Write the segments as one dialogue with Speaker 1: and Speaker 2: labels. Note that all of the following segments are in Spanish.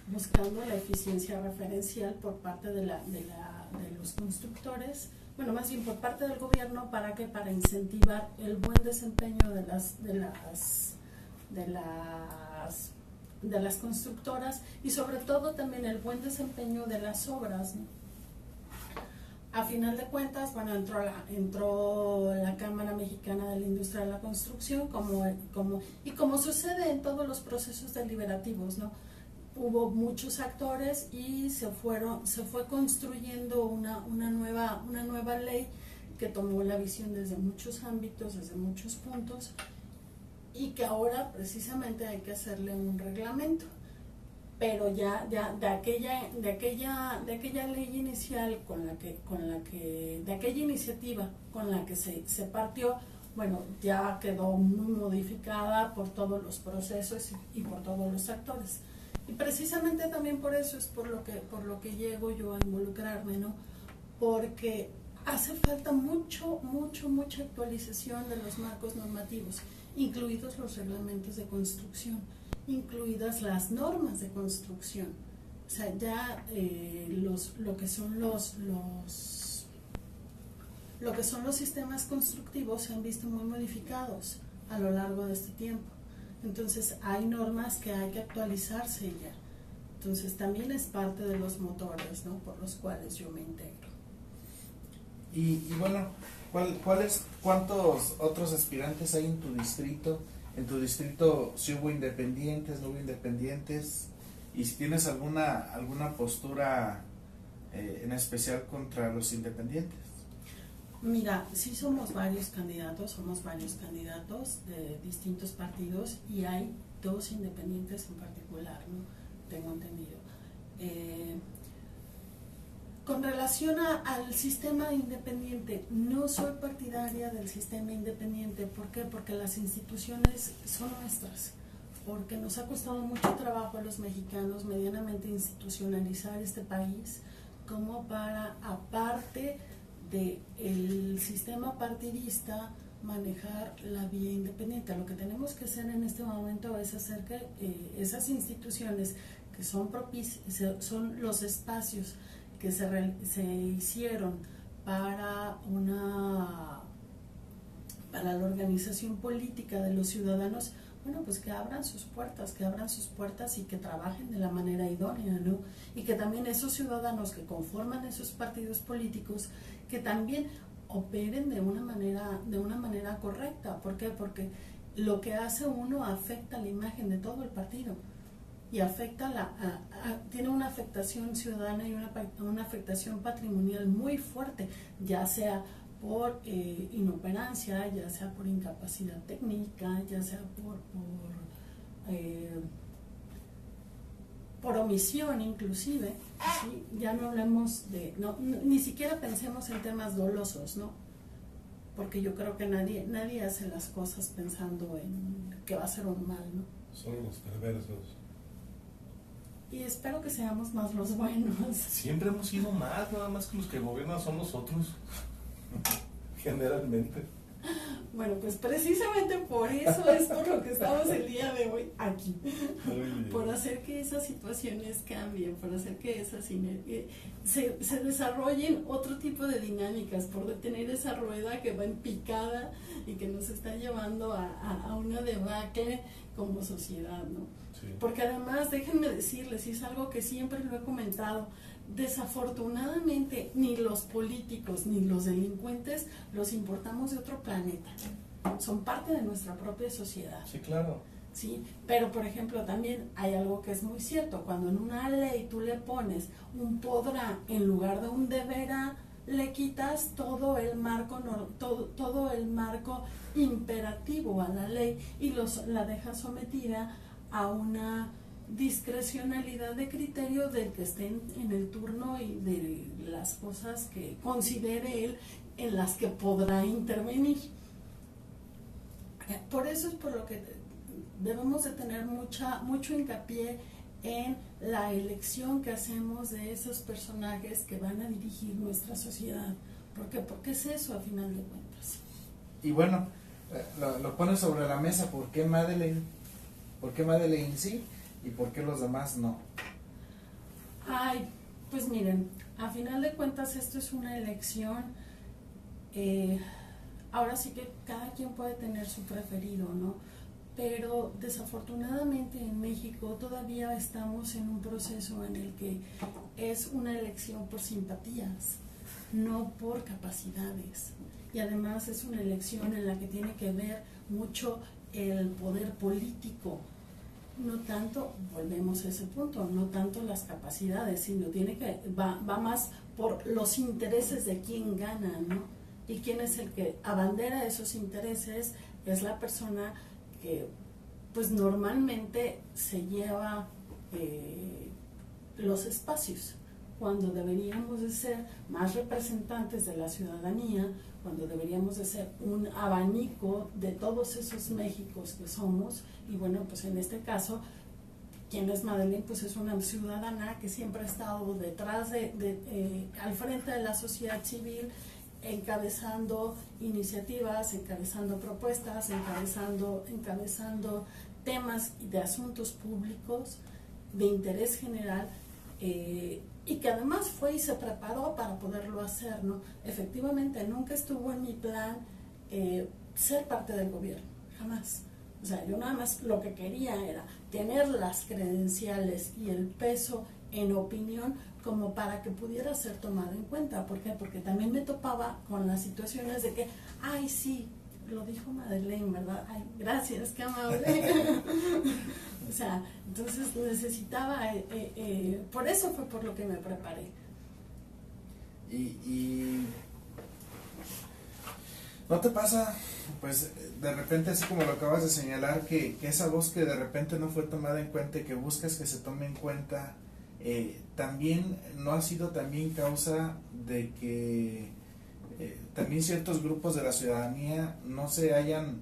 Speaker 1: buscando la eficiencia referencial por parte de los constructores, bueno, más bien por parte del gobierno, ¿para qué? Para incentivar el buen desempeño de las constructoras y sobre todo también el buen desempeño de las obras, ¿no? A final de cuentas, bueno, entró la Cámara Mexicana de la Industria de la Construcción como sucede en todos los procesos deliberativos, ¿no? Hubo muchos actores y se fue construyendo una nueva ley que tomó la visión desde muchos ámbitos, desde muchos puntos, y que ahora precisamente hay que hacerle un reglamento. Pero ya de aquella ley inicial de aquella iniciativa con la que se partió, bueno, ya quedó muy modificada por todos los procesos y por todos los actores. Y precisamente también por eso es por lo que llego yo a involucrarme, ¿no? Porque hace falta mucha actualización de los marcos normativos, incluidos los reglamentos de construcción, incluidas las normas de construcción. O sea, ya lo que son los sistemas constructivos se han visto muy modificados a lo largo de este tiempo. Entonces hay normas que hay que actualizarse ya. Entonces también es parte de los motores, ¿no?, por los cuales yo me integro.
Speaker 2: Y bueno, ¿cuántos otros aspirantes hay en tu distrito? En tu distrito, si hubo independientes, no hubo independientes, y si tienes alguna postura en especial contra los independientes.
Speaker 1: Mira, sí somos varios candidatos de distintos partidos y hay 2 independientes en particular, ¿no? Tengo entendido. Con relación al sistema independiente, no soy partidaria del sistema independiente. ¿Por qué? Porque las instituciones son nuestras, porque nos ha costado mucho trabajo a los mexicanos medianamente institucionalizar este país como para, aparte del sistema partidista, manejar la vía independiente. Lo que tenemos que hacer en este momento es hacer que esas instituciones que son propicias, son los espacios que se hicieron para la organización política de los ciudadanos, bueno, pues que abran sus puertas y que trabajen de la manera idónea, ¿no? Y que también esos ciudadanos que conforman esos partidos políticos, que también operen de una manera correcta. ¿Por qué? Porque lo que hace uno afecta la imagen de todo el partido y tiene una afectación ciudadana y una afectación patrimonial muy fuerte, ya sea por inoperancia, ya sea por incapacidad técnica, ya sea por omisión inclusive, ¿sí? Ya no hablemos ni siquiera pensemos en temas dolosos, ¿no? Porque yo creo que nadie hace las cosas pensando en que va a ser un mal, ¿no?
Speaker 3: Son los perversos.
Speaker 1: Y espero que seamos más los buenos.
Speaker 3: Siempre hemos sido más, nada más que los que gobiernan son nosotros. Generalmente.
Speaker 1: Bueno, pues precisamente por eso es por lo que estamos el día de hoy aquí. Por hacer que esas situaciones cambien, por hacer que se desarrollen otro tipo de dinámicas, por detener esa rueda que va en picada y que nos está llevando a una debacle como sociedad, ¿no?
Speaker 3: Sí.
Speaker 1: Porque además, déjenme decirles, y es algo que siempre lo he comentado, desafortunadamente ni los políticos ni los delincuentes los importamos de otro planeta, son parte de nuestra propia sociedad.
Speaker 3: Sí, claro.
Speaker 1: Sí, pero por ejemplo también hay algo que es muy cierto: cuando en una ley tú le pones un podrá en lugar de un deberá, le quitas todo el marco imperativo a la ley y la dejas sometida a una discrecionalidad de criterio del que esté en el turno y de las cosas que considere él en las que podrá intervenir. Por eso es por lo que debemos de tener mucho hincapié en la elección que hacemos de esos personajes que van a dirigir nuestra sociedad. ¿Por qué? Porque es eso a final de cuentas.
Speaker 2: Y bueno, lo pones sobre la mesa. ¿Por qué Madeleine? ¿Por qué Madeleine sí y por qué los demás no?
Speaker 1: Ay, pues miren, a final de cuentas esto es una elección. Ahora sí que cada quien puede tener su preferido, ¿no? Pero desafortunadamente en México todavía estamos en un proceso en el que es una elección por simpatías, no por capacidades. Y además es una elección en la que tiene que ver mucho el poder político. No tanto, volvemos a ese punto, no tanto las capacidades, sino va más por los intereses de quién gana, ¿no? Y quién es el que abandera esos intereses, es la persona que pues normalmente se lleva los espacios, cuando deberíamos de ser más representantes de la ciudadanía, cuando deberíamos de ser un abanico de todos esos Méxicos que somos. Y bueno, pues en este caso, ¿quién es Madeleine? Pues es una ciudadana que siempre ha estado detrás al frente de la sociedad civil, encabezando iniciativas, encabezando propuestas, encabezando temas de asuntos públicos de interés general, y que además fue y se preparó para poderlo hacer, ¿no? Efectivamente, nunca estuvo en mi plan ser parte del gobierno, jamás. O sea, yo nada más lo que quería era tener las credenciales y el peso en opinión como para que pudiera ser tomado en cuenta. ¿Por qué? Porque también me topaba con las situaciones de que, ay, sí, lo dijo Madeleine, ¿verdad? Ay, gracias, qué amable. O sea, entonces necesitaba, por eso fue por lo que me preparé.
Speaker 2: Y ¿no te pasa, pues, de repente, así como lo acabas de señalar, que esa voz que de repente no fue tomada en cuenta y que buscas que se tome en cuenta, también no ha sido también causa de que también ciertos grupos de la ciudadanía no se hayan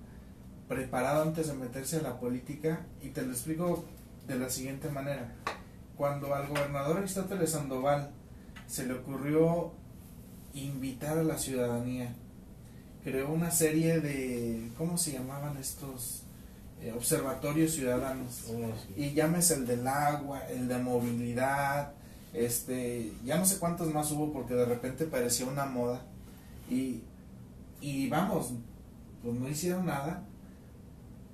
Speaker 2: preparado antes de meterse a la política? Y te lo explico de la siguiente manera. Cuando al gobernador Aristóteles Sandoval se le ocurrió invitar a la ciudadanía, creó una serie de, ¿cómo se llamaban estos? Observatorios ciudadanos. Y llámese el del agua, el de movilidad, ya no sé cuántos más hubo, porque de repente parecía una moda. Y vamos, pues no hicieron nada,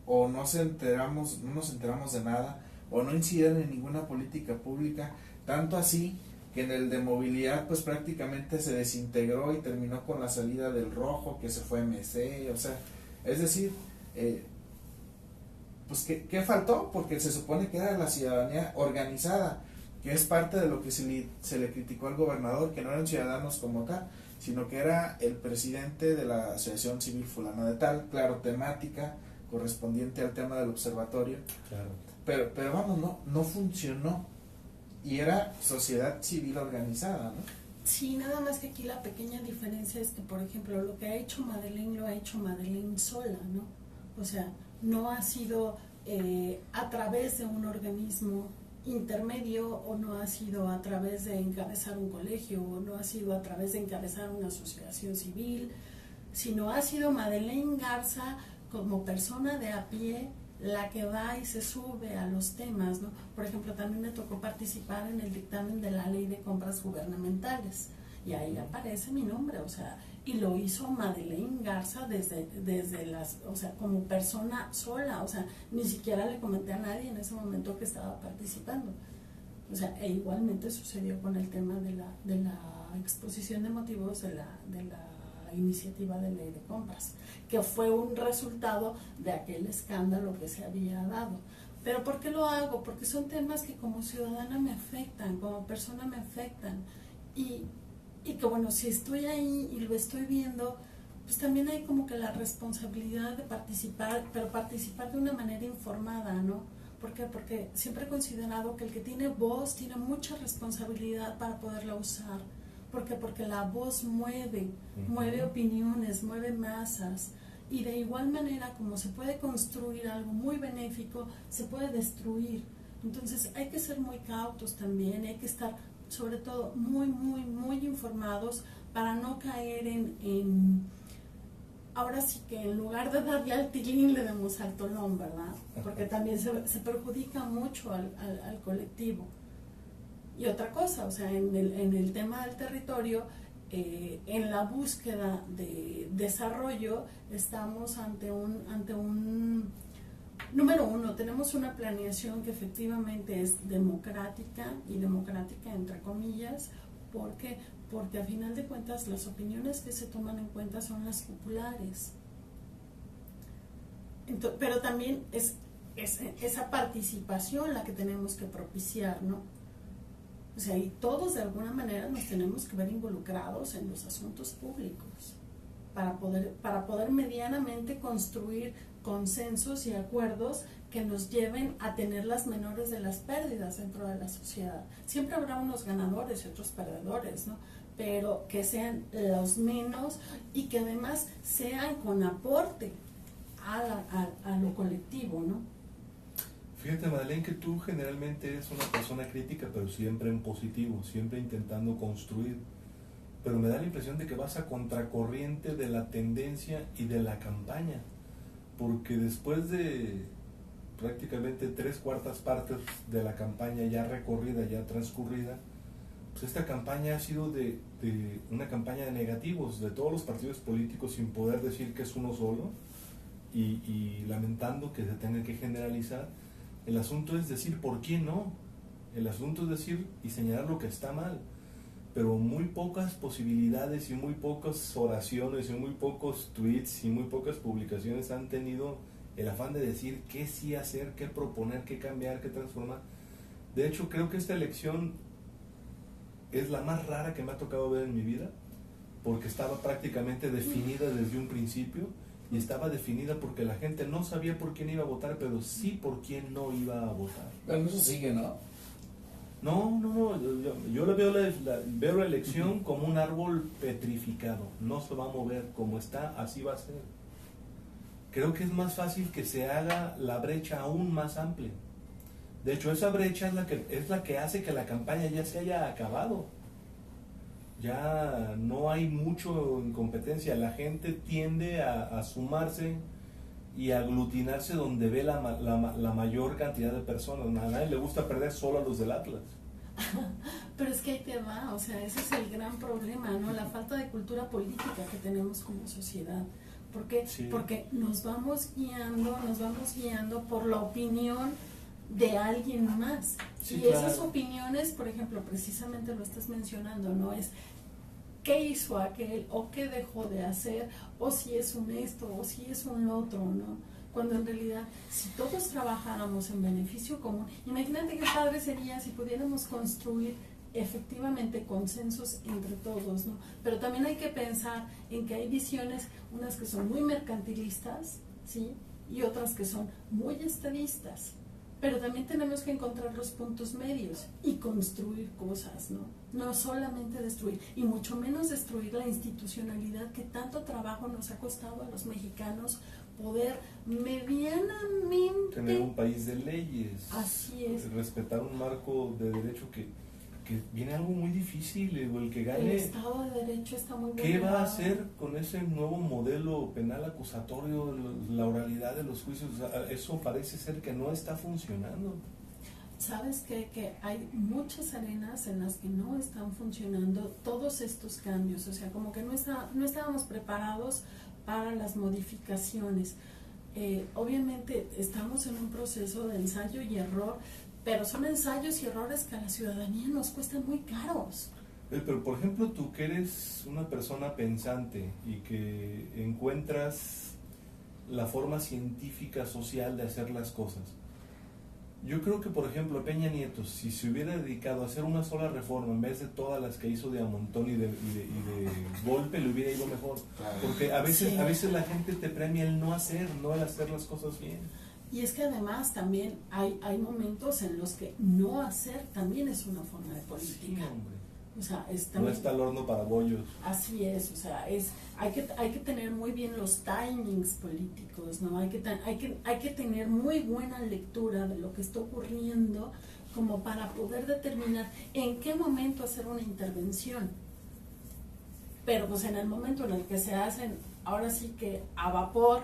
Speaker 2: o no nos enteramos de nada, o no inciden en ninguna política pública, tanto así que en el de movilidad pues prácticamente se desintegró y terminó con la salida del rojo, que se fue MC, o sea, es decir, pues ¿qué faltó? Porque se supone que era la ciudadanía organizada, que es parte de lo que se le criticó al gobernador, que no eran ciudadanos como tal, sino que era el presidente de la asociación civil fulana de tal, claro, temática correspondiente al tema del observatorio.
Speaker 3: Claro.
Speaker 2: Pero vamos, no funcionó, y era sociedad civil organizada, ¿no?
Speaker 1: Sí, nada más que aquí la pequeña diferencia es que, por ejemplo, lo que ha hecho Madeleine lo ha hecho Madeleine sola, ¿no? O sea, no ha sido a través de un organismo intermedio, o no ha sido a través de encabezar un colegio, o no ha sido a través de encabezar una asociación civil, sino ha sido Madeleine Garza como persona de a pie la que va y se sube a los temas, ¿no? Por ejemplo, también me tocó participar en el dictamen de la ley de compras gubernamentales, y ahí aparece mi nombre, o sea, y lo hizo Madeleine Garza desde las, o sea, como persona sola, o sea, ni siquiera le comenté a nadie en ese momento que estaba participando. O sea, e igualmente sucedió con el tema de la exposición de motivos de la iniciativa de ley de compras, que fue un resultado de aquel escándalo que se había dado. ¿Pero por qué lo hago? Porque son temas que como ciudadana me afectan, como persona me afectan, y que bueno, si estoy ahí y lo estoy viendo, pues también hay como que la responsabilidad de participar, pero participar de una manera informada, ¿no? ¿Por qué? Porque siempre he considerado que el que tiene voz tiene mucha responsabilidad para poderla usar. ¿Por qué? Porque la voz mueve opiniones, mueve masas, y de igual manera como se puede construir algo muy benéfico, se puede destruir. Entonces hay que ser muy cautos también, hay que estar sobre todo muy informados para no caer ahora sí que en lugar de darle al tilín le demos al tolón, ¿verdad? Porque también se perjudica mucho al colectivo. Y otra cosa, o sea, en el tema del territorio, en la búsqueda de desarrollo, estamos ante un número uno, tenemos una planeación que efectivamente es democrática, y democrática entre comillas, porque a final de cuentas las opiniones que se toman en cuenta son las populares. Pero también es esa participación la que tenemos que propiciar, ¿no? O sea, y todos de alguna manera nos tenemos que ver involucrados en los asuntos públicos para poder medianamente construir consensos y acuerdos que nos lleven a tener las menores de las pérdidas dentro de la sociedad. Siempre habrá unos ganadores y otros perdedores, ¿no? Pero que sean los menos y que además sean con aporte a lo colectivo, ¿no?
Speaker 3: Fíjate, Madeleine, que tú generalmente eres una persona crítica, pero siempre en positivo, siempre intentando construir. Pero me da la impresión de que vas a contracorriente de la tendencia y de la campaña, porque después de prácticamente 3/4 partes de la campaña ya recorrida, ya transcurrida, pues esta campaña ha sido de una campaña de negativos de todos los partidos políticos, sin poder decir que es uno solo, y lamentando que se tenga que generalizar. El asunto es decir por qué no, el asunto es decir y señalar lo que está mal, pero muy pocas posibilidades y muy pocas oraciones y muy pocos tweets y muy pocas publicaciones han tenido el afán de decir qué sí hacer, qué proponer, qué cambiar, qué transformar. De hecho, creo que esta elección es la más rara que me ha tocado ver en mi vida, porque estaba prácticamente definida desde un principio, y estaba definida porque la gente no sabía por quién iba a votar, pero sí por quién no iba a votar.
Speaker 2: Bueno, eso sigue, ¿no?
Speaker 3: No, yo veo la elección como un árbol petrificado, no se va a mover, como está, así va a ser. Creo que es más fácil que se haga la brecha aún más amplia. De hecho, esa brecha es la que hace que la campaña ya se haya acabado. Ya no hay mucho en competencia, la gente tiende a sumarse y a aglutinarse donde ve la mayor cantidad de personas. A nadie le gusta perder solo a los del Atlas.
Speaker 1: Pero es que ahí te va, o sea, ese es el gran problema, ¿no? La falta de cultura política que tenemos como sociedad. ¿Por qué? Sí. Porque nos vamos guiando por la opinión de alguien más. Sí, y claro. Esas opiniones, por ejemplo, precisamente lo estás mencionando, ¿no? Es qué hizo aquel, o qué dejó de hacer, o si es un esto, o si es un otro, ¿no? Cuando en realidad, si todos trabajáramos en beneficio común, imagínate qué padre sería si pudiéramos construir efectivamente consensos entre todos, ¿no? Pero también hay que pensar en que hay visiones, unas que son muy mercantilistas, ¿sí? Y otras que son muy estadistas. Pero también tenemos que encontrar los puntos medios y construir cosas, ¿no? No solamente destruir, y mucho menos destruir la institucionalidad que tanto trabajo nos ha costado a los mexicanos poder medianamente...
Speaker 3: Tener un país de leyes.
Speaker 1: Así es.
Speaker 3: Respetar un marco de derecho que viene algo muy difícil, el que gane...
Speaker 1: El Estado de Derecho está muy bueno.
Speaker 3: ¿Qué va a hacer con ese nuevo modelo penal acusatorio, la oralidad de los juicios? Eso parece ser que no está funcionando.
Speaker 1: ¿Sabes qué? Que hay muchas arenas en las que no están funcionando todos estos cambios, o sea, como que no estábamos preparados para las modificaciones. Obviamente estamos en un proceso de ensayo y error, pero son ensayos y errores que a la ciudadanía nos cuestan muy caros.
Speaker 3: Pero por ejemplo, tú que eres una persona pensante y que encuentras la forma científica, social de hacer las cosas, yo creo que por ejemplo Peña Nieto, si se hubiera dedicado a hacer una sola reforma en vez de todas las que hizo de a montón y de golpe, le hubiera ido mejor. Porque a veces la gente te premia el no hacer las cosas bien.
Speaker 1: Y es que además también hay momentos en los que no hacer también es una forma de política.
Speaker 3: Sí, hombre.
Speaker 1: O sea,
Speaker 3: no está el horno para bollos.
Speaker 1: Así es, o sea, hay que tener muy bien los timings políticos, ¿no? Hay que tener muy buena lectura de lo que está ocurriendo como para poder determinar en qué momento hacer una intervención. Pero pues en el momento en el que se hacen, ahora sí que a vapor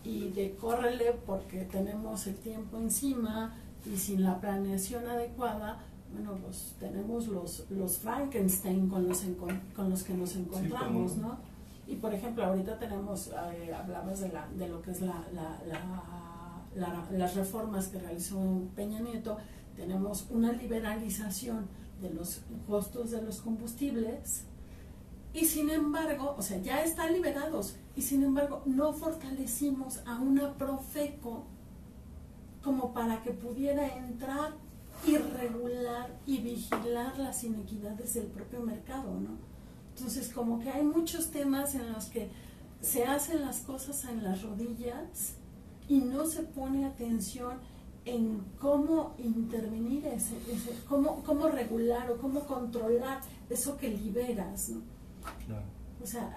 Speaker 1: y de córrele porque tenemos el tiempo encima y sin la planeación adecuada, bueno, pues tenemos los Frankenstein con los que nos encontramos,
Speaker 3: sí,
Speaker 1: ¿no? Y por ejemplo, ahorita tenemos, hablabas de lo que es las reformas que realizó Peña Nieto. Tenemos una liberalización de los costos de los combustibles y sin embargo, o sea, ya están liberados y sin embargo no fortalecimos a una Profeco como para que pudiera entrar y regular y vigilar las inequidades del propio mercado, ¿no? Entonces, como que hay muchos temas en los que se hacen las cosas en las rodillas y no se pone atención en cómo intervenir cómo regular o cómo controlar eso que liberas, ¿no?
Speaker 3: Claro.
Speaker 1: O sea,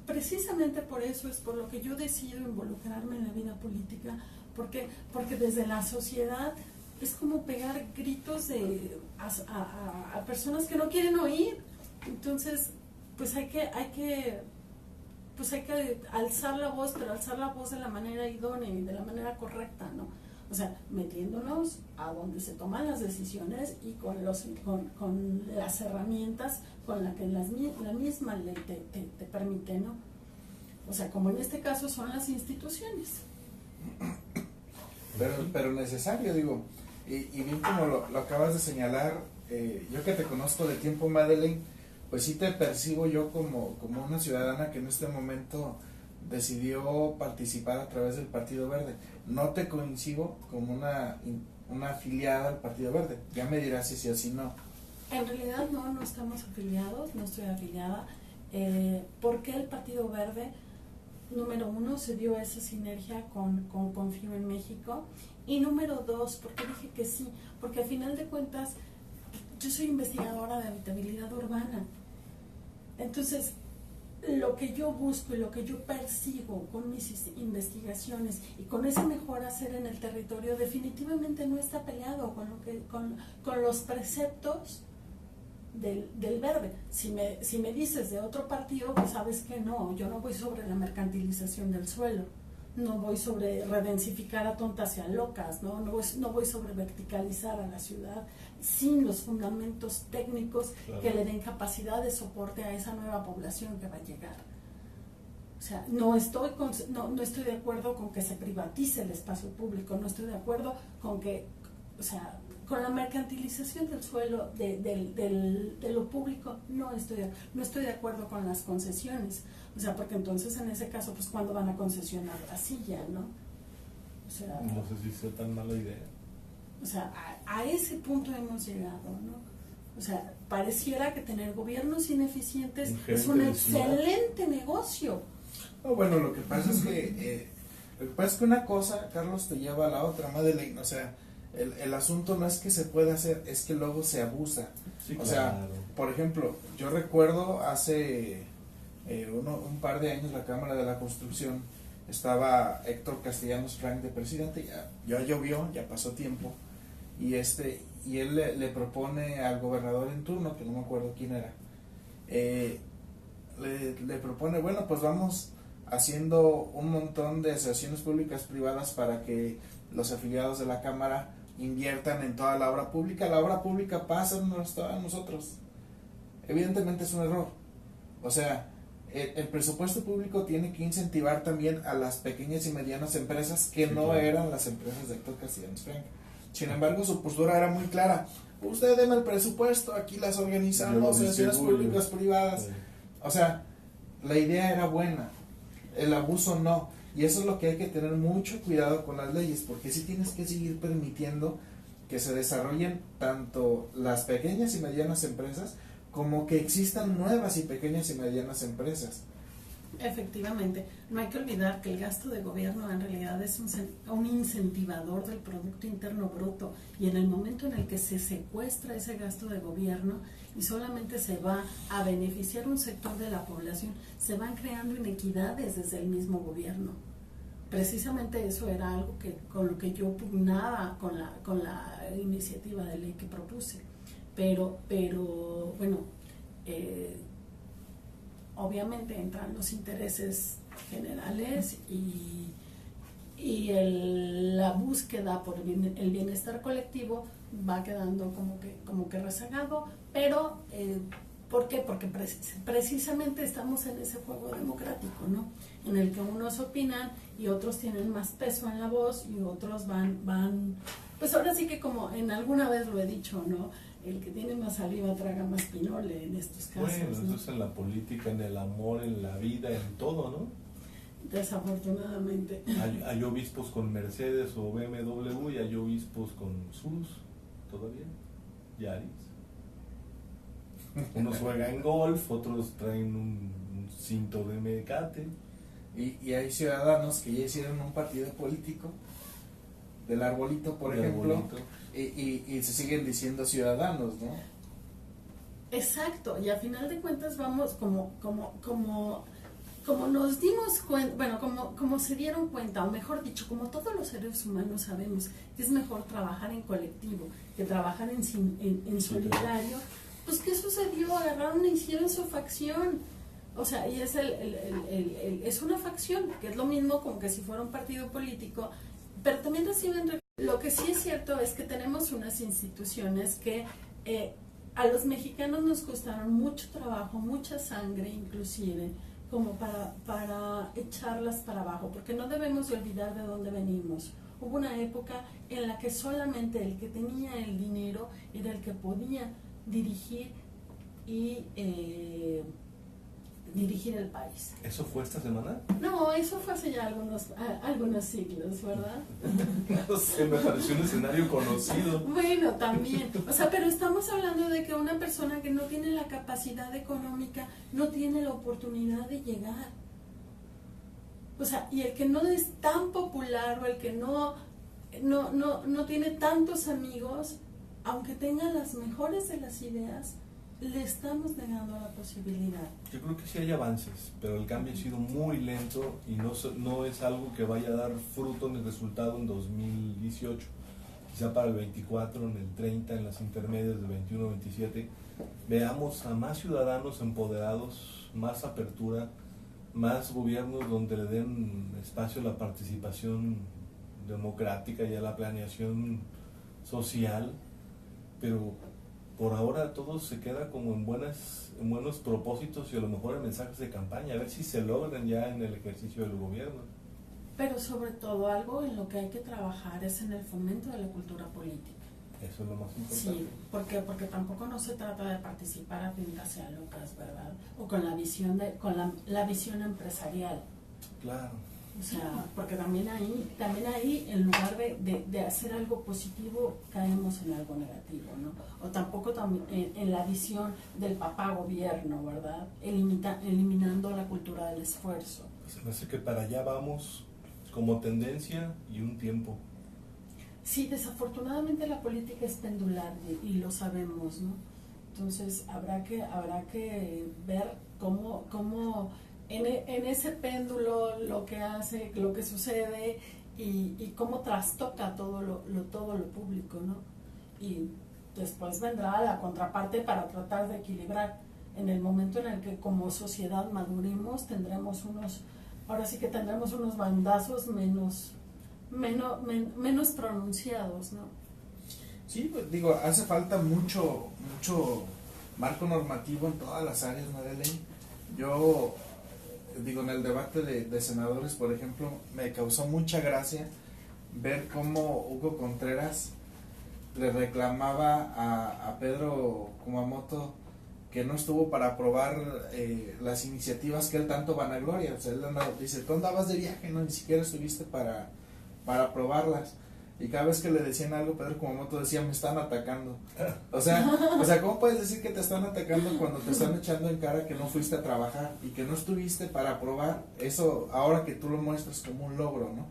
Speaker 1: precisamente por eso es por lo que yo decido involucrarme en la vida política, porque desde la sociedad es como pegar gritos a personas que no quieren oír. Entonces, pues hay que alzar la voz, pero alzar la voz de la manera idónea y de la manera correcta, ¿no? O sea, metiéndonos a donde se toman las decisiones y con las herramientas con las que la misma ley te permite, ¿no? O sea, como en este caso son las instituciones.
Speaker 2: Pero necesario, digo, y bien como lo acabas de señalar, yo que te conozco de tiempo, Madeleine, pues sí te percibo yo como una ciudadana que en este momento decidió participar a través del Partido Verde. No te coincido como una afiliada al Partido Verde. Ya me dirás si sí o si no.
Speaker 1: En realidad no estamos afiliados, no estoy afiliada. ¿Por qué el Partido Verde? Número uno, se dio esa sinergia con Confío en México. Y número dos, porque dije que sí, porque al final de cuentas yo soy investigadora de habitabilidad urbana. Entonces, lo que yo busco y lo que yo persigo con mis investigaciones y con ese mejor hacer en el territorio definitivamente no está peleado con los preceptos del verde. Si me dices de otro partido, pues sabes que no, yo no voy sobre la mercantilización del suelo, no voy sobre redensificar a tontas y a locas, no voy sobre verticalizar a la ciudad sin los fundamentos técnicos, claro, que le den capacidad de soporte a esa nueva población que va a llegar. O sea, no estoy de acuerdo con que se privatice el espacio público, no estoy de acuerdo con que, o sea, con la mercantilización del suelo, de lo público, no estoy de acuerdo con las concesiones. O sea, porque entonces en ese caso, pues, ¿cuándo van a concesionar la silla, no? O sea,
Speaker 3: no sé si sea tan mala idea.
Speaker 1: O sea, a ese punto hemos llegado, ¿no? O sea, pareciera que tener gobiernos ineficientes es un excelente negocio.
Speaker 2: No, bueno, lo que pasa es que una cosa, Carlos, te lleva a la otra, Madeleine. O sea, el asunto no es que se pueda hacer, es que luego se abusa.
Speaker 3: Sí,
Speaker 2: o sea, por ejemplo, yo recuerdo hace un par de años la Cámara de la Construcción, estaba Héctor Castellanos Frank de presidente, ya llovió, ya pasó tiempo, y él le propone al gobernador en turno, que no me acuerdo quién era, le propone, bueno, pues vamos haciendo un montón de asociaciones públicas privadas para que los afiliados de la Cámara inviertan en toda la obra pública. La obra pública pasa a nosotros. Evidentemente es un error. O sea, el presupuesto público tiene que incentivar también a las pequeñas y medianas empresas que sí, no claro, eran las empresas de Héctor Castellanos Frank. Sin embargo, su postura era muy clara. Usted deme el presupuesto, aquí las organizamos, asociaciones públicas privadas. Sí. O sea, la idea era buena, el abuso no. Y eso es lo que hay que tener mucho cuidado con las leyes, porque sí tienes que seguir permitiendo que se desarrollen tanto las pequeñas y medianas empresas como que existan nuevas y pequeñas y medianas empresas.
Speaker 1: Efectivamente, no hay que olvidar que el gasto de gobierno en realidad es un incentivador del Producto Interno Bruto, y en el momento en el que se secuestra ese gasto de gobierno y solamente se va a beneficiar un sector de la población, se van creando inequidades desde el mismo gobierno. Precisamente eso era algo con lo que yo pugnaba con la iniciativa de ley que propuse. Pero bueno, obviamente entran los intereses generales y la búsqueda por el bienestar colectivo va quedando como que rezagado, pero ¿por qué? Porque precisamente estamos en ese juego democrático, ¿no? En el que unos opinan y otros tienen más peso en la voz y otros van, pues ahora sí que como en alguna vez lo he dicho, ¿no? El que tiene más saliva traga más pinole en estos casos.
Speaker 3: Bueno,
Speaker 1: ¿no?
Speaker 3: eso es en la política, en el amor, en la vida, en todo, ¿no?
Speaker 1: Desafortunadamente.
Speaker 3: Hay obispos con Mercedes o BMW y hay obispos con SUS, todavía, Yaris. Unos juegan golf, otros traen un cinto de mecate.
Speaker 2: Y hay ciudadanos que ya hicieron un partido político, del arbolito, por
Speaker 3: Del
Speaker 2: ejemplo,
Speaker 3: arbolito.
Speaker 1: y
Speaker 2: se siguen diciendo ciudadanos, ¿no?
Speaker 1: Exacto, y a final de cuentas vamos como nos dimos cuenta, bueno, como se dieron cuenta, o mejor dicho, como todos los seres humanos sabemos que es mejor trabajar en colectivo que trabajar en solitario, pues ¿qué sucedió? Agarraron e hicieron su facción. O sea, y es es una facción, que es lo mismo como que si fuera un partido político, pero también reciben. Lo que sí es cierto es que tenemos unas instituciones que a los mexicanos nos costaron mucho trabajo, mucha sangre inclusive, como para echarlas para abajo, porque no debemos de olvidar de dónde venimos. Hubo una época en la que solamente el que tenía el dinero era el que podía dirigir y dirigir el país.
Speaker 3: ¿Eso fue esta semana?
Speaker 1: No, eso fue hace ya algunos siglos, ¿verdad?
Speaker 3: No sé, me pareció un escenario conocido.
Speaker 1: Bueno, también, o sea, pero estamos hablando de que una persona que no tiene la capacidad económica no tiene la oportunidad de llegar. O sea, y el que no es tan popular o el que no tiene tantos amigos, aunque tenga las mejores de las ideas, le estamos negando la posibilidad.
Speaker 3: Yo creo que sí hay avances, pero el cambio ha sido muy lento y no es algo que vaya a dar fruto en el resultado en 2018. Quizá para el 24, en el 30, en las intermedias del 21-27, veamos a más ciudadanos empoderados, más apertura, más gobiernos donde le den espacio a la participación democrática y a la planeación social, pero por ahora todo se queda como en buenos propósitos y a lo mejor en mensajes de campaña, a ver si se logran ya en el ejercicio del gobierno.
Speaker 1: Pero sobre todo algo en lo que hay que trabajar es en el fomento de la cultura política.
Speaker 3: Eso es lo más importante.
Speaker 1: Sí, porque tampoco no se trata de participar a pintas sean locas, ¿verdad? O con la visión la visión empresarial.
Speaker 3: Claro.
Speaker 1: O sea, porque también ahí en lugar de hacer algo positivo, caemos en algo negativo, ¿no? O tampoco en la visión del papá gobierno, ¿verdad? Eliminando la cultura del esfuerzo.
Speaker 3: Se me hace que para allá vamos como tendencia y un tiempo.
Speaker 1: Sí, desafortunadamente la política es pendular y lo sabemos, ¿no? Entonces habrá que ver cómo en ese péndulo lo que sucede y cómo trastoca todo lo público, ¿no? Y después vendrá la contraparte para tratar de equilibrar. En el momento en el que como sociedad maduremos, ahora sí que tendremos unos bandazos menos pronunciados, ¿no?
Speaker 2: Sí, pues, digo, hace falta mucho marco normativo en todas las áreas, Marilyn. Yo digo, en el debate de senadores, por ejemplo, me causó mucha gracia ver cómo Hugo Contreras le reclamaba a Pedro Kumamoto que no estuvo para aprobar las iniciativas que él tanto vanagloria. O sea, él dice, tú andabas de viaje, no, ni siquiera estuviste para aprobarlas. Y cada vez que le decían algo, Pedro Kumamoto decía, me están atacando. O sea, ¿cómo puedes decir que te están atacando cuando te están echando en cara que no fuiste a trabajar y que no estuviste para aprobar eso ahora que tú lo muestras como un logro, ¿no?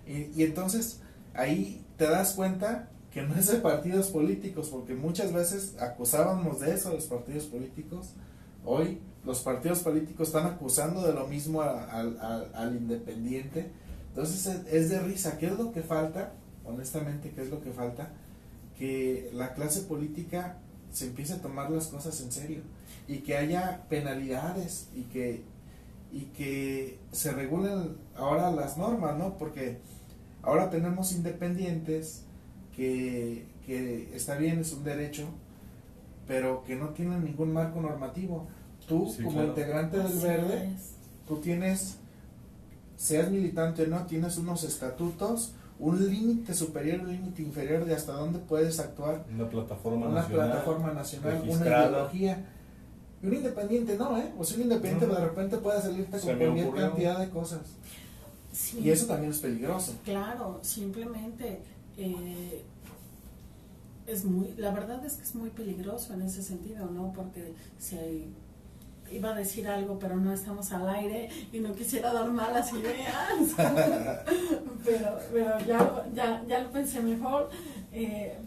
Speaker 2: Y entonces ahí te das cuenta que no es de partidos políticos, porque muchas veces acusábamos de eso a los partidos políticos. Hoy los partidos políticos están acusando de lo mismo al independiente. Entonces es de risa. ¿Qué es lo que falta? Honestamente, ¿qué es lo que falta? Que la clase política se empiece a tomar las cosas en serio y que haya penalidades y que se regulen ahora las normas, ¿no? Porque ahora tenemos independientes que que está bien, es un derecho, pero que no tienen ningún marco normativo. Tú,
Speaker 3: Sí,
Speaker 2: como
Speaker 3: claro.
Speaker 2: integrante del
Speaker 1: Así
Speaker 2: Verde,
Speaker 1: es.
Speaker 2: tú tienes, seas militante o no, tienes unos estatutos, un límite superior, un límite inferior de hasta dónde puedes actuar,
Speaker 3: Una plataforma
Speaker 2: una
Speaker 3: nacional.
Speaker 2: plataforma nacional, una
Speaker 3: registrada.
Speaker 2: ideología. Y un independiente no, o sea, un independiente
Speaker 3: No.
Speaker 2: de repente puede salirte
Speaker 3: Se
Speaker 2: con
Speaker 3: me
Speaker 2: cualquier
Speaker 3: ocurrió.
Speaker 2: cantidad de cosas.
Speaker 1: Sí.
Speaker 2: Y eso también es peligroso.
Speaker 1: Claro, simplemente es muy, la verdad es que es muy peligroso en ese sentido, ¿no? Porque si iba a decir algo, pero no estamos al aire y no quisiera dar malas ideas, pero ya lo pensé mejor.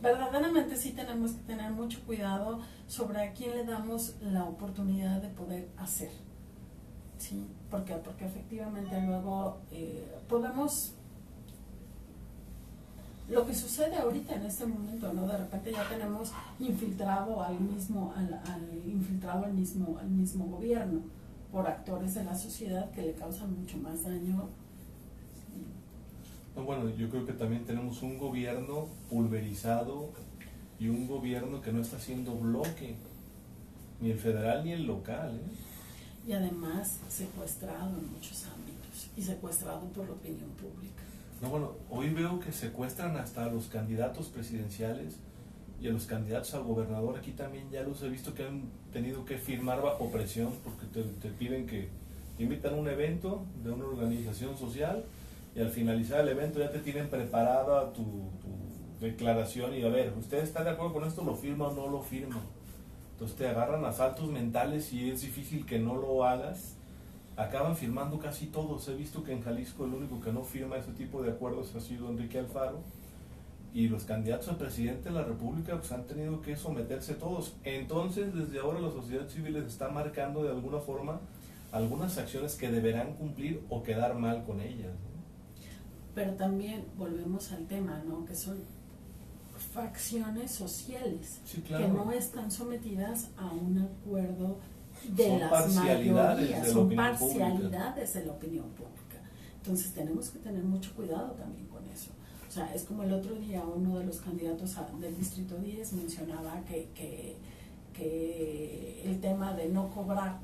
Speaker 1: Verdaderamente sí tenemos que tener mucho cuidado sobre a quién le damos la oportunidad de poder hacer. Sí, porque efectivamente luego podemos, lo que sucede ahorita en este momento, ¿no? De repente ya tenemos infiltrado al mismo gobierno por actores de la sociedad que le causan mucho más daño.
Speaker 3: No, bueno, yo creo que también tenemos un gobierno pulverizado y un gobierno que no está haciendo bloque, ni el federal ni el local,
Speaker 1: Y además secuestrado en muchos ámbitos y secuestrado por la opinión pública.
Speaker 3: No, bueno, hoy veo que secuestran hasta a los candidatos presidenciales y a los candidatos a gobernador. Aquí también ya los he visto que han tenido que firmar bajo presión porque te piden que te invitan a un evento de una organización social y al finalizar el evento ya te tienen preparada tu declaración y a ver, ¿usted está de acuerdo con esto? ¿Lo firma o no lo firma? Entonces te agarran asaltos mentales y es difícil que no lo hagas. Acaban firmando casi todos. He visto que en Jalisco el único que no firma ese tipo de acuerdos ha sido Enrique Alfaro. Y los candidatos a presidente de la República pues han tenido que someterse todos. Entonces, desde ahora la sociedad civil les está marcando de alguna forma algunas acciones que deberán cumplir o quedar mal con ellas, ¿no?
Speaker 1: Pero también volvemos al tema, ¿no? Que son facciones sociales,
Speaker 3: Sí, claro.
Speaker 1: que no están sometidas a un acuerdo de
Speaker 3: Son
Speaker 1: las
Speaker 3: parcialidades
Speaker 1: mayorías,
Speaker 3: de la
Speaker 1: son
Speaker 3: opinión
Speaker 1: parcialidades de la opinión pública. Entonces tenemos que tener mucho cuidado también con eso. O sea, es como el otro día uno de los candidatos del Distrito 10 mencionaba que el tema de no cobrar,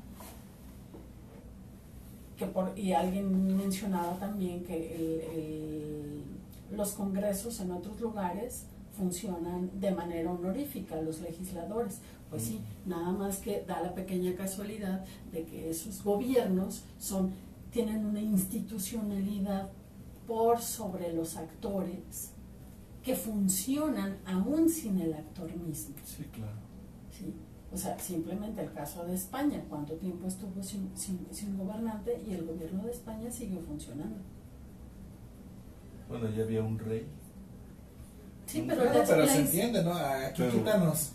Speaker 1: y alguien mencionaba también que los congresos en otros lugares funcionan de manera honorífica, los legisladores. Pues sí, nada más que da la pequeña casualidad de que esos gobiernos tienen una institucionalidad por sobre los actores que funcionan aún sin el actor mismo.
Speaker 3: Sí, claro.
Speaker 1: ¿Sí? O sea, simplemente el caso de España, cuánto tiempo estuvo sin gobernante y el gobierno de España siguió funcionando.
Speaker 3: Bueno, ya había un rey.
Speaker 1: Sí,
Speaker 2: Pero se entiende, ¿no? Aquí
Speaker 3: Pero-
Speaker 2: quítanos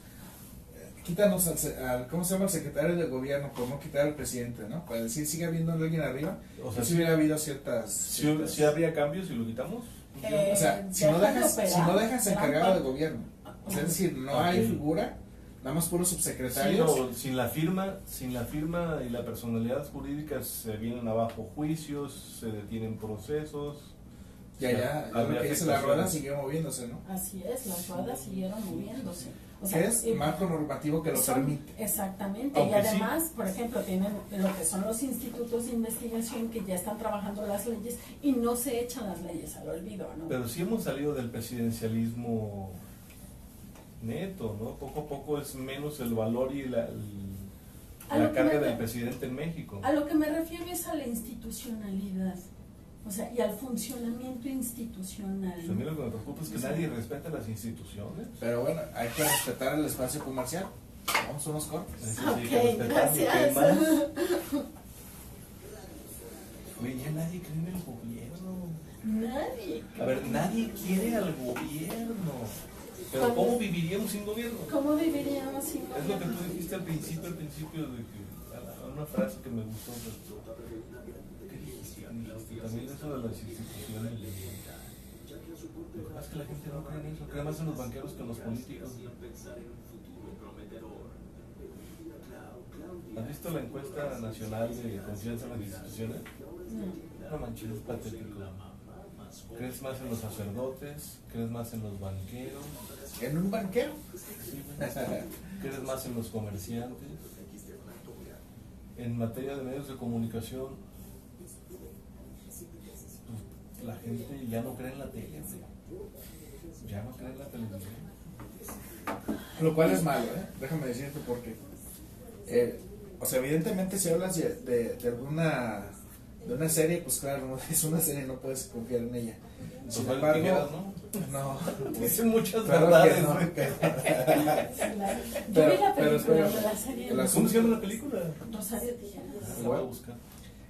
Speaker 2: al ¿cómo se llama? El secretario de gobierno, por no quitar al presidente, ¿no? Para decir, sigue habiendo alguien arriba,
Speaker 3: O sea,
Speaker 2: si
Speaker 3: sí,
Speaker 2: hubiera habido ciertas...
Speaker 3: sí habría cambios si lo quitamos.
Speaker 2: O sea, si no dejas encargado de gobierno, o sea, es decir, no hay
Speaker 3: Ok.
Speaker 2: figura, nada más puros
Speaker 3: Sí,
Speaker 2: subsecretarios.
Speaker 3: no, sin la firma y la personalidad jurídica se vienen abajo juicios, se detienen procesos.
Speaker 2: Ya, lo
Speaker 3: habría
Speaker 2: que dice la rueda
Speaker 3: afectaciones.
Speaker 2: siguió moviéndose, ¿no?
Speaker 1: Así es, las ruedas siguieron moviéndose. O
Speaker 2: Que es marco normativo que lo permite.
Speaker 1: Exactamente,
Speaker 3: Aunque
Speaker 1: y además, por ejemplo, tienen lo que son los institutos de investigación que ya están trabajando las leyes y no se echan las leyes al olvido, ¿no?
Speaker 3: Pero sí hemos salido del presidencialismo neto, ¿no? Poco a poco es menos el valor y la
Speaker 1: A lo que
Speaker 3: carga
Speaker 1: me-
Speaker 3: del presidente en México.
Speaker 1: A lo que me refiero es a la institucionalidad, o sea, y al funcionamiento institucional.
Speaker 3: Pues a mí lo que me preocupa es que nadie respeta las instituciones.
Speaker 2: Pero bueno, hay que respetar el espacio comercial. Vamos a unos cortes.
Speaker 3: Eso sí hay
Speaker 1: Ok,
Speaker 3: que respetar, ¿y
Speaker 1: gracias.
Speaker 3: qué más? Güey, ya nadie cree en el gobierno.
Speaker 1: Nadie.
Speaker 3: A ver, nadie quiere al gobierno. Pero
Speaker 1: Cuando-
Speaker 3: ¿cómo viviríamos sin gobierno?
Speaker 1: ¿Cómo viviríamos sin
Speaker 3: Es lo que
Speaker 1: gobierno?
Speaker 3: tú dijiste al principio de que una frase que me gustó. ¿Qué dijiste? También eso de las instituciones. Lo que pasa es que la gente no cree en eso, cree más en los banqueros que en los políticos. ¿Has visto la encuesta nacional de confianza en las instituciones?
Speaker 1: No.
Speaker 3: No manches, es patético. ¿Crees más en los sacerdotes? ¿Crees más en los banqueros?
Speaker 2: en un banquero.
Speaker 3: ¿Crees más en los comerciantes? En materia de medios de comunicación, pues, la gente ya no cree en la tele, ya no cree en la televisión.
Speaker 2: Lo cual es malo, déjame decirte por qué. O sea, evidentemente si hablas de alguna de una serie, pues claro, es una serie, no puedes confiar en ella. Sin embargo,
Speaker 3: tijeras,
Speaker 2: no.
Speaker 3: Dicen muchas
Speaker 2: Claro
Speaker 3: verdades.
Speaker 2: que no,
Speaker 3: güey.
Speaker 1: Yo vi la película
Speaker 2: espera,
Speaker 1: de la serie.
Speaker 3: ¿Cómo se llama la película?
Speaker 1: Rosario Tijeras.
Speaker 3: La voy a buscar.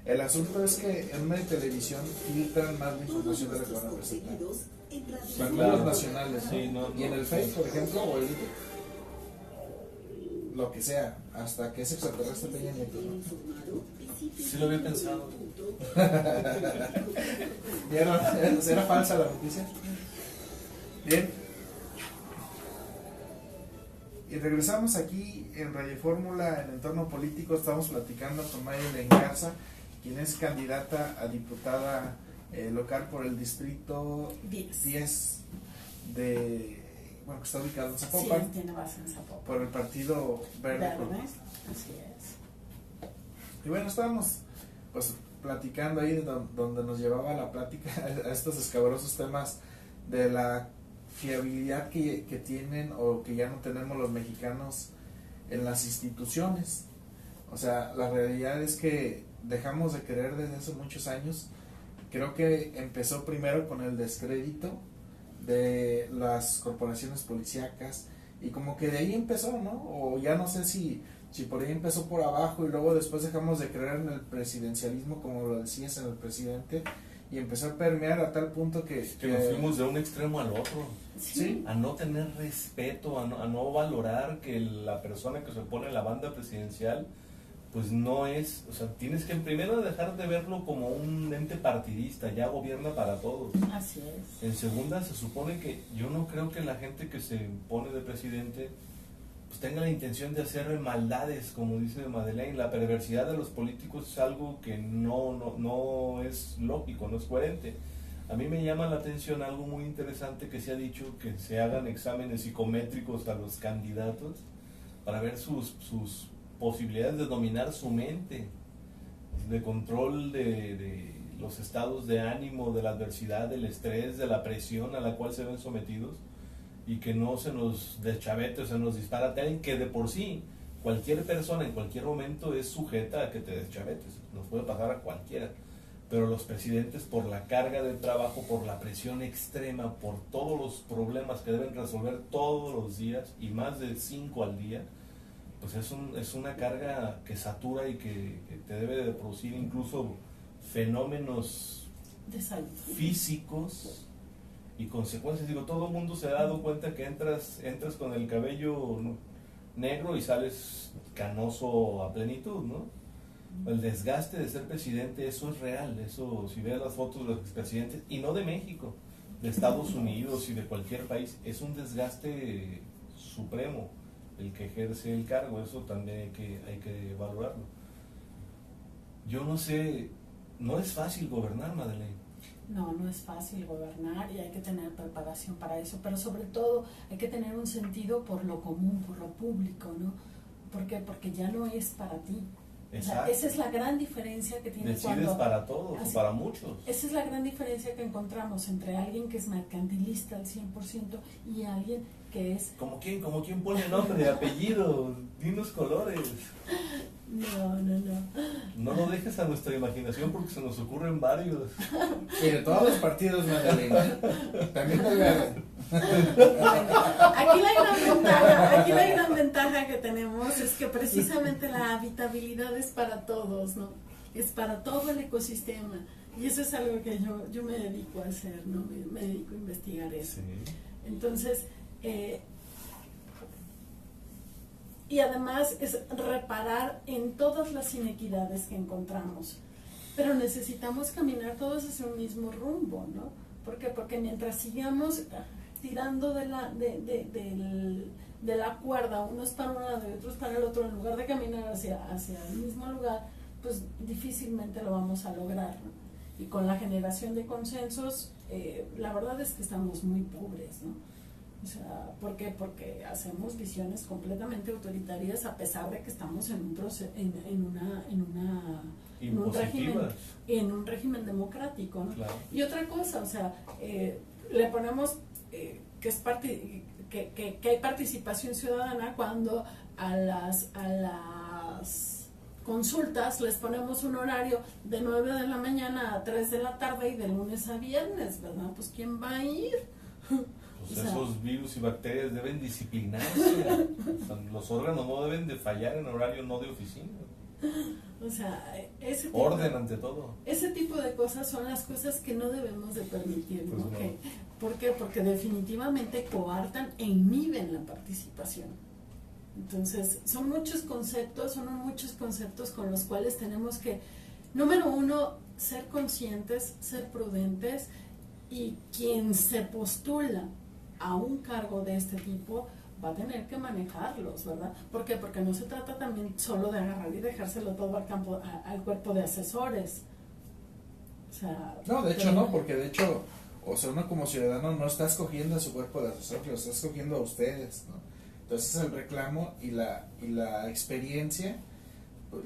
Speaker 2: El asunto es que en una televisión filtran más la información de la que van a presentar. Son medios nacionales, ¿no?
Speaker 3: Sí, no,
Speaker 2: Y en
Speaker 3: no,
Speaker 2: el Face, por ejemplo, o lo que sea, hasta que es extraterrestre Peña Nieto, ¿no?
Speaker 3: Sí lo había pensado.
Speaker 2: ¿Era falsa la noticia? Bien. Y regresamos aquí en Radio Fórmula, en entorno político. Estamos platicando con Mayelen Garza, quien es candidata a diputada local por el distrito 10 de, bueno, que está ubicado en Zapopan.
Speaker 1: Sí, tiene base en Zapopan.
Speaker 2: Por el Partido Verde.
Speaker 1: Así es.
Speaker 2: Y bueno, estábamos pues platicando ahí donde nos llevaba la plática a estos escabrosos temas de la fiabilidad que tienen o que ya no tenemos los mexicanos en las instituciones. O sea, la realidad es que dejamos de creer desde hace muchos años. Creo que empezó primero con el descrédito de las corporaciones policíacas y como que de ahí empezó, ¿no? O ya no sé si por ahí empezó por abajo y luego después dejamos de creer en el presidencialismo, como lo decías, en el presidente, y empezó a permear a tal punto que
Speaker 3: nos fuimos de un extremo al otro.
Speaker 2: Sí.
Speaker 3: A no tener respeto, a no valorar que la persona que se pone en la banda presidencial pues no es, o sea, tienes que primero dejar de verlo como un ente partidista, ya gobierna para todos.
Speaker 1: Así es.
Speaker 3: En segunda, se supone que yo no creo que la gente que se pone de presidente pues tenga la intención de hacer maldades, como dice Madeleine. La perversidad de los políticos es algo que no es lógico, no es coherente. A mí me llama la atención algo muy interesante que se ha dicho, que se hagan exámenes psicométricos a los candidatos para ver sus posibilidades de dominar su mente, de control de los estados de ánimo, de la adversidad, del estrés, de la presión a la cual se ven sometidos, y que no se nos deschavete, se nos disparaten, que de por sí cualquier persona en cualquier momento es sujeta a que te deschavetes, nos puede pasar a cualquiera, pero los presidentes, por la carga de trabajo, por la presión extrema, por todos los problemas que deben resolver todos los días, y más de 5 al día, pues es una carga que satura y que te debe de producir incluso fenómenos
Speaker 1: de salud
Speaker 3: físicos y consecuencias. Digo, todo el mundo se ha dado cuenta que entras con el cabello negro y sales canoso a plenitud, ¿no? El desgaste de ser presidente, eso es real. Eso, si ves las fotos de los expresidentes, y no de México, de Estados Unidos y de cualquier país, es un desgaste supremo el que ejerce el cargo. Eso también hay que valorarlo. Yo no sé, no es fácil gobernar, Madeleine.
Speaker 1: No es fácil gobernar y hay que tener preparación para eso, pero sobre todo hay que tener un sentido por lo común, por lo público, ¿no? ¿Por qué? Porque ya no es para ti. O sea, esa es la gran diferencia que tiene
Speaker 3: Decides para todos,
Speaker 1: así,
Speaker 3: o para muchos.
Speaker 1: Esa es la gran diferencia que encontramos entre alguien que es mercantilista al 100% y alguien que es...
Speaker 3: ¿Como quién pone nombre, apellido? Dinos colores.
Speaker 1: No.
Speaker 3: No lo dejes a nuestra imaginación porque se nos ocurren varios.
Speaker 2: Y de todos los partidos, Madeleine. También te vean.
Speaker 1: Aquí la gran ventaja que tenemos es que precisamente la habitabilidad es para todos, ¿no? Es para todo el ecosistema. Y eso es algo que yo me dedico a hacer, ¿no? Me dedico a investigar eso.
Speaker 3: Sí.
Speaker 1: Entonces, y además es reparar en todas las inequidades que encontramos. Pero necesitamos caminar todos hacia un mismo rumbo, ¿no? ¿Por qué? Porque mientras sigamos tirando de la cuerda, unos para un lado y otros para el otro, en lugar de caminar hacia el mismo lugar, pues difícilmente lo vamos a lograr, ¿no? Y con la generación de consensos, la verdad es que estamos muy pobres, ¿no? O sea, ¿por qué? Porque hacemos visiones completamente autoritarias a pesar de que estamos en un en un régimen democrático, ¿no?
Speaker 3: Claro.
Speaker 1: Y otra cosa, o sea, le ponemos que hay participación ciudadana cuando a las consultas les ponemos un horario de 9 de la mañana a 3 de la tarde y de lunes a viernes, ¿verdad? Pues ¿quién va a ir?
Speaker 3: Pues esos virus y bacterias deben disciplinarse. O sea, los órganos no deben de fallar en horario no de oficina.
Speaker 1: O sea,
Speaker 3: orden ante todo.
Speaker 1: Ese tipo de cosas son las cosas que no debemos de permitir, ¿no?
Speaker 3: Pues no.
Speaker 1: ¿Por qué? Porque definitivamente coartan e inhiben la participación. Entonces, son muchos conceptos con los cuales tenemos que, número uno, ser conscientes, ser prudentes, y quien se postula a un cargo de este tipo va a tener que manejarlos, ¿verdad? ¿Por qué? Porque no se trata también solo de agarrar y dejárselo todo al cuerpo de asesores. O sea,
Speaker 2: no, de hecho no, porque de hecho, o sea, uno como ciudadano no está escogiendo a su cuerpo de asesores, lo está escogiendo a ustedes, ¿no? Entonces el reclamo y la experiencia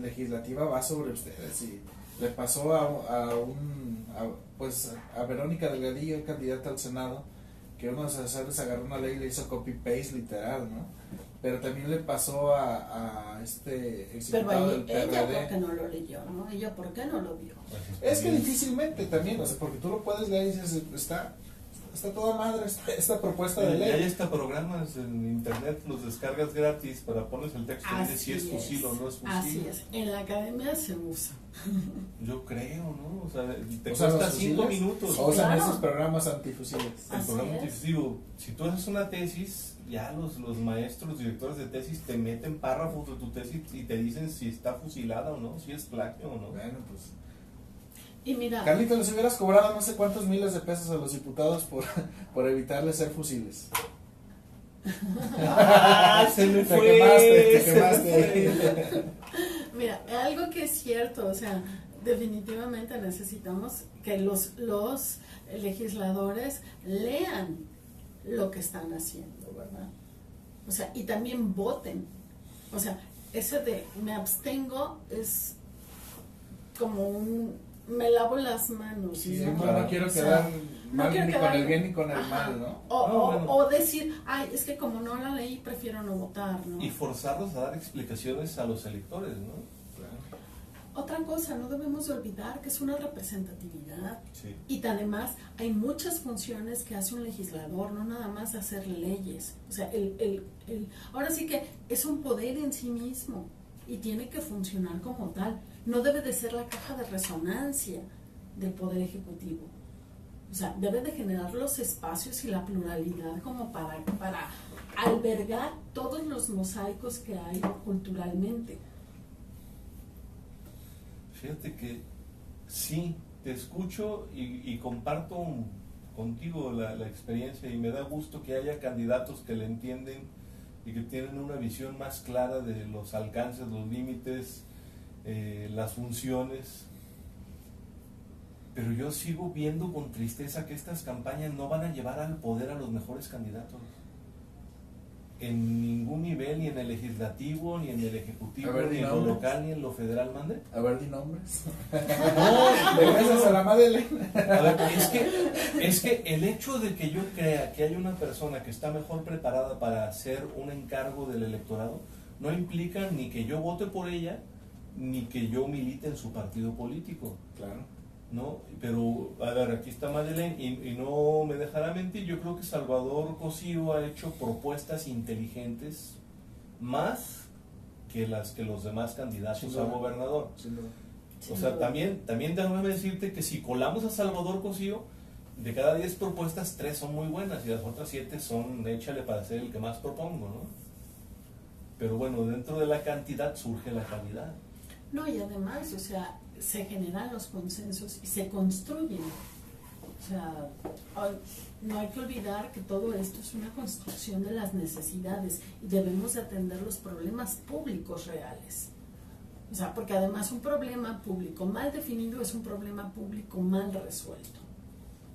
Speaker 2: legislativa va sobre ustedes. Y le pasó a Verónica Delgadillo, candidata al Senado, que uno de los asesores agarró una ley y le hizo copy-paste literal, ¿no? Pero también le pasó a este exdiputado del PRD.
Speaker 1: Ella por qué no lo leyó, ¿no? Ella por qué no lo vio.
Speaker 2: Es que difícilmente también, o sea, porque tú lo puedes leer y dices, está toda madre esta propuesta de ley.
Speaker 3: Hay hasta programas en internet, los descargas gratis para pones el texto y dices si es fusil o no es fusil.
Speaker 1: Así es, en la academia se usa.
Speaker 3: Yo creo, ¿no? O sea, te
Speaker 2: O sea,
Speaker 3: cuesta
Speaker 2: los
Speaker 3: 5
Speaker 2: fusiles,
Speaker 3: minutos.
Speaker 2: O sea,
Speaker 1: Claro.
Speaker 2: esos programas antifusiles.
Speaker 3: El
Speaker 1: Así
Speaker 3: programa
Speaker 1: es.
Speaker 3: antifusivo, si tú haces una tesis, ya los maestros, directores de tesis te meten párrafos de tu tesis y te dicen si está fusilada o no, si es plagio o no.
Speaker 2: Bueno, pues.
Speaker 1: Y mira,
Speaker 2: Carlito, les hubieras cobrado no sé cuántos miles de pesos a los diputados por evitarles ser fusiles.
Speaker 3: Se me
Speaker 2: Te
Speaker 3: fue.
Speaker 2: quemaste.
Speaker 1: mira, algo que es cierto, o sea, definitivamente necesitamos que los legisladores lean lo que están haciendo, ¿verdad? O sea, y también voten. O sea, ese de me abstengo es como me lavo las manos.
Speaker 2: Sí,
Speaker 1: ¿no?
Speaker 2: no quiero
Speaker 1: O sea,
Speaker 2: quedar
Speaker 1: no
Speaker 2: mal
Speaker 1: quiero
Speaker 2: ni
Speaker 1: quedar-
Speaker 2: con el bien ni con el
Speaker 1: Ajá.
Speaker 2: mal, ¿no?
Speaker 1: O decir, ay, es que como no la leí, prefiero no votar, ¿no?
Speaker 3: Y forzarlos a dar explicaciones a los electores, ¿no?
Speaker 2: Claro.
Speaker 1: Otra cosa, no debemos de olvidar que es una representatividad.
Speaker 3: Sí.
Speaker 1: Y además hay muchas funciones que hace un legislador, no nada más hacer leyes. O sea, ahora sí que es un poder en sí mismo y tiene que funcionar como tal. No debe de ser la caja de resonancia del poder ejecutivo. O sea, debe de generar los espacios y la pluralidad como para albergar todos los mosaicos que hay culturalmente.
Speaker 3: Fíjate que sí, te escucho y comparto contigo la experiencia y me da gusto que haya candidatos que le entienden y que tienen una visión más clara de los alcances, los límites, las funciones. Pero yo sigo viendo con tristeza que estas campañas no van a llevar al poder a los mejores candidatos. En ningún nivel, ni en el legislativo, ni en el ejecutivo,
Speaker 2: A ver,
Speaker 3: ni en lo
Speaker 2: nombres.
Speaker 3: local, ni en lo federal, mande.
Speaker 2: A ver, di nombres.
Speaker 3: No,
Speaker 2: Le besas a la Madeleine.
Speaker 3: a ver, es que el hecho de que yo crea que hay una persona que está mejor preparada para hacer un encargo del electorado, no implica ni que yo vote por ella, ni que yo milite en su partido político.
Speaker 2: Claro.
Speaker 3: ¿No? Pero, a ver, aquí está Madeleine y no me dejará mentir, yo creo que Salvador Cosío ha hecho propuestas inteligentes más que las que los demás candidatos a gobernador.
Speaker 2: Sin duda.
Speaker 3: O sea, también déjame decirte que si colamos a Salvador Cosío, de cada 10 propuestas, 3 son muy buenas y las otras 7 son échale para ser el que más propongo, ¿no? Pero bueno, dentro de la cantidad surge la calidad.
Speaker 1: No, y además, o sea, se generan los consensos y se construyen. O sea, no hay que olvidar que todo esto es una construcción de las necesidades y debemos de atender los problemas públicos reales. O sea, porque además un problema público mal definido es un problema público mal resuelto.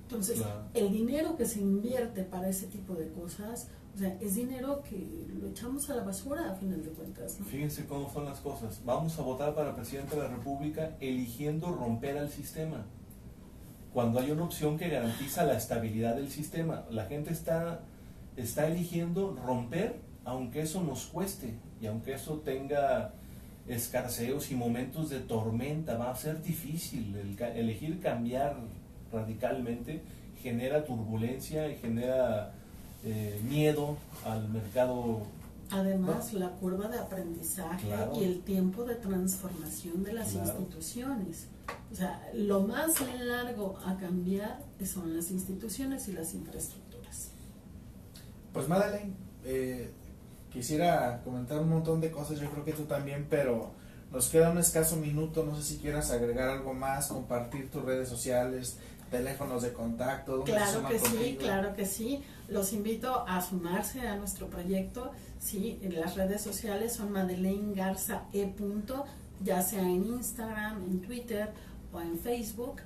Speaker 1: Entonces,
Speaker 3: Claro.
Speaker 1: el dinero que se invierte para ese tipo de cosas, o sea, es dinero que lo echamos a la basura a final de cuentas, ¿no?
Speaker 3: Fíjense cómo son las cosas. Vamos a votar para presidente de la República eligiendo romper al sistema, cuando hay una opción que garantiza la estabilidad del sistema. La gente está eligiendo romper, aunque eso nos cueste y aunque eso tenga escarceos y momentos de tormenta. Va a ser difícil. Elegir cambiar radicalmente genera turbulencia y genera miedo al mercado.
Speaker 1: Además, la curva de aprendizaje,
Speaker 3: Claro.
Speaker 1: y el tiempo de transformación de las
Speaker 3: Claro.
Speaker 1: instituciones. O sea, lo más largo a cambiar son las instituciones y las infraestructuras.
Speaker 2: Pues Madeleine, quisiera comentar un montón de cosas, yo creo que tú también, pero nos queda un escaso minuto, no sé si quieras agregar algo más, compartir tus redes sociales, teléfonos de contacto, ¿dónde se
Speaker 1: Claro
Speaker 2: suman
Speaker 1: que sí,
Speaker 2: contigo?
Speaker 1: claro que sí. Los invito a sumarse a nuestro proyecto. Sí, en las redes sociales son Madeleine Garza E. ya sea en Instagram, en Twitter o en Facebook.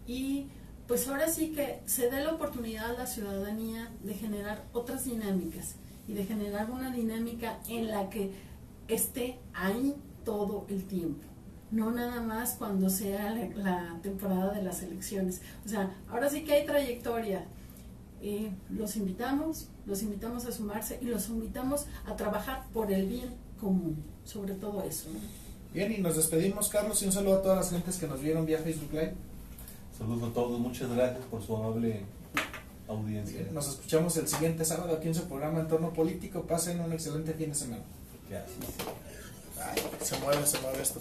Speaker 1: Y pues ahora sí que se dé la oportunidad a la ciudadanía de generar otras dinámicas y de generar una dinámica en la que esté ahí todo el tiempo. No nada más cuando sea la temporada de las elecciones. O sea, ahora sí que hay trayectoria. Los invitamos a sumarse y los invitamos a trabajar por el bien común, sobre todo eso, ¿no?
Speaker 2: Bien, y nos despedimos, Carlos, y un saludo a todas las gentes que nos vieron vía Facebook Live.
Speaker 3: Saludos a todos, muchas gracias por su amable audiencia.
Speaker 2: Bien, nos escuchamos el siguiente sábado aquí en su programa Entorno Político. Pasen un excelente fin de semana.
Speaker 3: Que así sea.
Speaker 2: Ay, se mueve esto.